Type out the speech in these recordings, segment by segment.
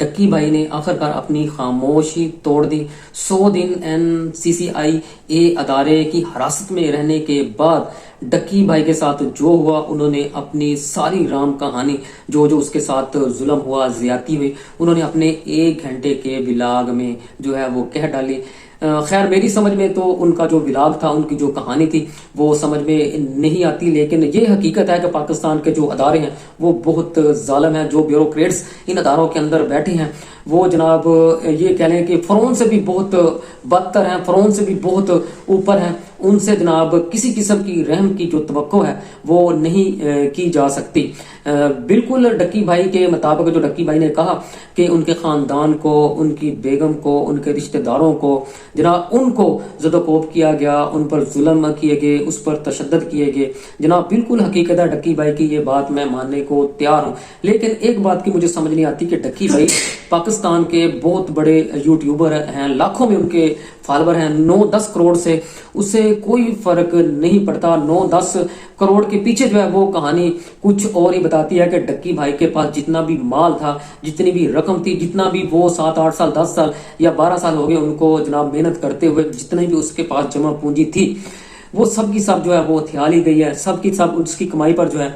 ڈکی بھائی نے آخرکار اپنی خاموشی توڑ دی۔ 100 دن NCCIA ادارے کی حراست میں رہنے کے بعد ڈکی بھائی کے ساتھ جو ہوا، انہوں نے اپنی ساری رام کہانی جو اس کے ساتھ ظلم ہوا، زیادتی ہوئی، انہوں نے اپنے 1 گھنٹے کے ولاگ میں جو ہے وہ کہہ ڈالی۔ خیر میری سمجھ میں تو ان کا جو ولاگ تھا، ان کی جو کہانی تھی وہ سمجھ میں نہیں آتی، لیکن یہ حقیقت ہے کہ پاکستان کے جو ادارے ہیں وہ بہت ظالم ہیں۔ جو بیوروکریٹس ان اداروں کے اندر بیٹھے ہیں وہ جناب یہ کہہ لیں کہ فرعون سے بھی بہت بدتر ہیں، فرعون سے بھی بہت اوپر ہیں۔ ان سے جناب کسی قسم کی رحم کی جو توقع ہے وہ نہیں کی جا سکتی۔ بالکل ڈکی بھائی کے مطابق جو ڈکی بھائی نے کہا کہ ان کے خاندان کو، ان کی بیگم کو، ان کے رشتہ داروں کو جناب ان کو زد و کوب کیا گیا، ان پر ظلم کیے گئے، اس پر تشدد کیے گئے۔ جناب بالکل حقیقت ہے ڈکی بھائی کی، یہ بات میں ماننے کو تیار ہوں، لیکن ایک بات کی مجھے سمجھ نہیں آتی کہ ڈکی بھائی پاکستان کے بہت بڑے یوٹیوبر ہیں، لاکھوں میں ان کے فالوور ہیں، 9-10 کروڑ سے اسے کوئی فرق نہیں پڑتا۔ 9-10 کروڑ کے پیچھے جو ہے وہ کہانی کچھ اور ہی بتاتی ہے کہ ڈکی بھائی کے پاس جتنا بھی مال تھا، جتنی بھی رقم تھی، جتنا بھی وہ 7-8 سال 10 سال یا 12 سال ہو گئے ان کو جناب محنت کرتے ہوئے، جتنی بھی اس کے پاس جمع پونجی تھی وہ سب کی سب جو ہے وہ ہتھیا لی گئی ہے، سب کی سب اس کی کمائی پر جو ہے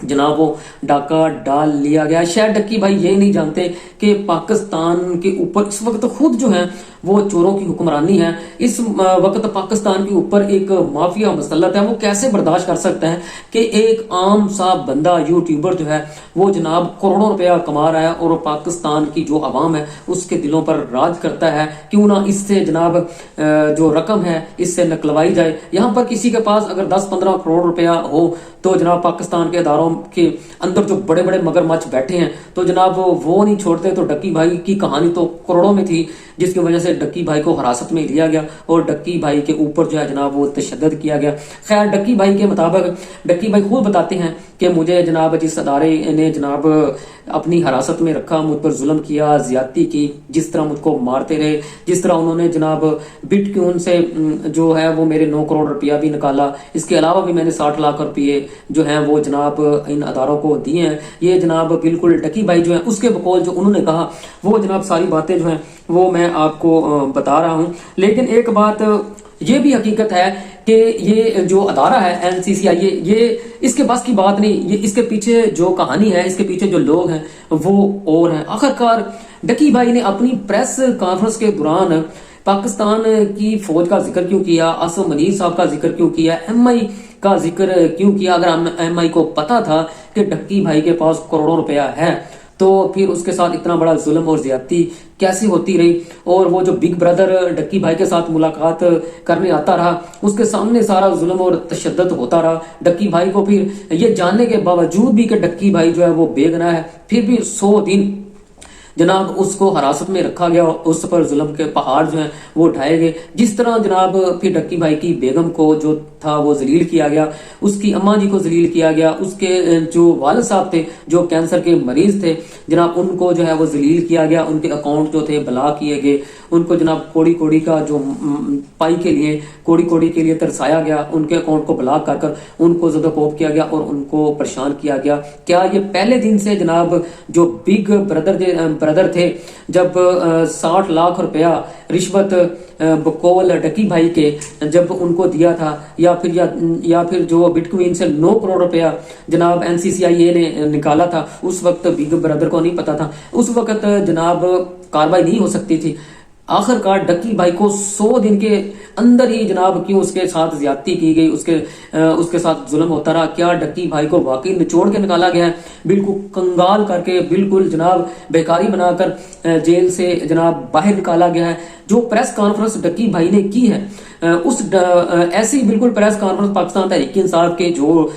جناب وہ ڈاکہ ڈال لیا گیا۔ شاید ڈکی بھائی یہ نہیں جانتے کہ پاکستان کے اوپر اس وقت خود جو ہیں وہ چوروں کی حکمرانی ہے۔ اس وقت پاکستان کے اوپر ایک مافیا مسلط ہے۔ وہ کیسے برداشت کر سکتا ہے کہ ایک عام سا بندہ یوٹیوبر جو ہے وہ جناب کروڑوں روپیہ کما رہا ہے اور پاکستان کی جو عوام ہے اس کے دلوں پر راج کرتا ہے؟ کیوں نہ اس سے جناب جو رقم ہے اس سے نکلوائی جائے۔ یہاں پر کسی کے پاس اگر 10-15 کروڑ روپیہ ہو تو جناب پاکستان کے اداروں کے اندر جو بڑے بڑے مگرمچھ بیٹھے ہیں تو جناب وہ نہیں چھوڑتے۔ تو ڈکی بھائی کی کہانی تو کروڑوں میں تھی، جس کی وجہ سے ڈکی بھائی کو حراست میں لیا گیا اور ڈکی بھائی کے اوپر جو ہے جناب وہ تشدد کیا گیا۔ خیر ڈکی بھائی کے مطابق ڈکی بھائی خود بتاتے ہیں کہ مجھے جناب جس ادارے نے جناب اپنی حراست میں رکھا، مجھ پر ظلم کیا، زیادتی کی، جس طرح مجھ کو مارتے رہے، جس طرح انہوں نے جناب بٹ کیون سے جو ہے وہ میرے 9 کروڑ روپیہ بھی نکالا، اس کے علاوہ بھی میں نے 60 لاکھ روپیے جو ہیں وہ جناب ان اداروں کو دیے ہیں۔ یہ جناب بالکل ڈکی بھائی جو ہیں اس کے بقول جو انہوں نے کہا وہ جناب ساری باتیں جو ہیں وہ میں آپ کو بتا رہا ہوں۔ لیکن ایک بات یہ بھی حقیقت ہے کہ یہ جو ادارہ ہے NCCIA یہ اس کے بس کی بات نہیں، یہ اس کے پیچھے جو کہانی ہے، اس کے پیچھے جو لوگ ہیں وہ اور ہیں۔ آخرکار ڈکی بھائی نے اپنی پریس کانفرنس کے دوران پاکستان کی فوج کا ذکر کیوں کیا، اسد منیر صاحب کا ذکر کیوں کیا، MI کا ذکر کیوں کیا؟ اگر MI کو پتا تھا کہ ڈکی بھائی کے پاس کروڑوں روپیہ ہے تو پھر اس کے ساتھ اتنا بڑا ظلم اور زیادتی کیسی ہوتی رہی؟ اور وہ جو بگ بردر ڈکی بھائی کے ساتھ ملاقات کرنے آتا رہا، اس کے سامنے سارا ظلم اور تشدد ہوتا رہا۔ ڈکی بھائی کو پھر یہ جاننے کے باوجود بھی کہ ڈکی بھائی جو ہے وہ بے گناہ ہے، پھر بھی 100 دن جناب اس کو حراست میں رکھا گیا، اس پر ظلم کے پہاڑ جو ہیں وہ اٹھائے گئے۔ جس طرح جناب پھر ڈکی بھائی کی بیگم کو جو تھا وہ ذلیل کیا گیا، اس کی اماں جی کو ذلیل کیا گیا، اس کے جو والد صاحب تھے جو کینسر کے مریض تھے جناب ان کو جو ہے وہ ذلیل کیا گیا، ان کے اکاؤنٹ جو تھے بلاک کیے گئے، ان کو جناب کوڑی کوڑی کا جو پائی کے لیے کوڑی کوڑی کے لیے ترسایا گیا، ان کے اکاؤنٹ کو بلاک کر کر ان کو زد و کوب کیا گیا اور ان کو پریشان کیا گیا۔ کیا یہ پہلے دن سے جناب جو بگ برادر تھے جب 60 لاکھ روپیہ رشوت بقول ڈکی بھائی کے جب ان کو دیا تھا، یا پھر جو بٹ کوین سے 9 کروڑ روپیہ جناب NCCIA نے نکالا تھا، اس وقت بگ برادر کو نہیں پتا تھا، اس وقت جناب کاروائی نہیں ہو سکتی تھی؟ آخرکار ڈکی بھائی کو 100 دن کے اندر ہی جناب کیوں اس کے ساتھ زیادتی کی گئی، اس کے ساتھ ظلم ہوتا رہا؟ کیا ڈکی بھائی کو واقعی نچوڑ کے نکالا گیا ہے، بالکل کنگال کر کے، بالکل جناب بیکاری بنا کر جیل سے جناب باہر نکالا گیا ہے؟ جو پریس کانفرنس ڈکی بھائی نے کی ہے اس ایسی بالکل پریس کانفرنس پاکستان تحریک انصاف کے جو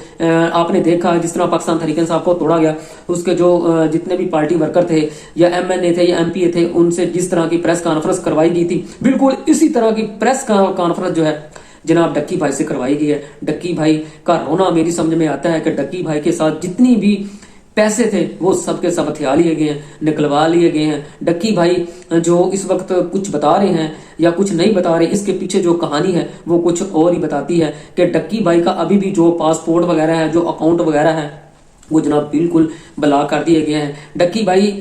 آپ نے دیکھا جس طرح پاکستان تحریک انصاف کو توڑا گیا، اس کے جو جتنے بھی پارٹی ورکر تھے یا MNA تھے یا MP تھے، ان سے جس طرح کی پریس کانفرنس کروائی گئی تھی، بالکل اسی طرح کی پریس کانفرنس جو ہے جناب ڈکی بھائی سے کروائی گئی ہے۔ ڈکی بھائی کا رونا میری سمجھ میں آتا ہے کہ ڈکی بھائی کے ساتھ جتنی بھی پیسے تھے وہ سب کے سب ہتھیا لیے گئے ہیں، نکلوا لیے گئے ہیں۔ ڈکی بھائی جو اس وقت کچھ بتا رہے ہیں یا کچھ نہیں بتا رہے، اس کے پیچھے جو کہانی ہے وہ کچھ اور ہی بتاتی ہے کہ ڈکی بھائی کا ابھی بھی جو پاسپورٹ وغیرہ ہے، جو اکاؤنٹ وغیرہ ہے، وہ جناب بالکل بلاک کر دیے گئے ہیں۔ ڈکی بھائی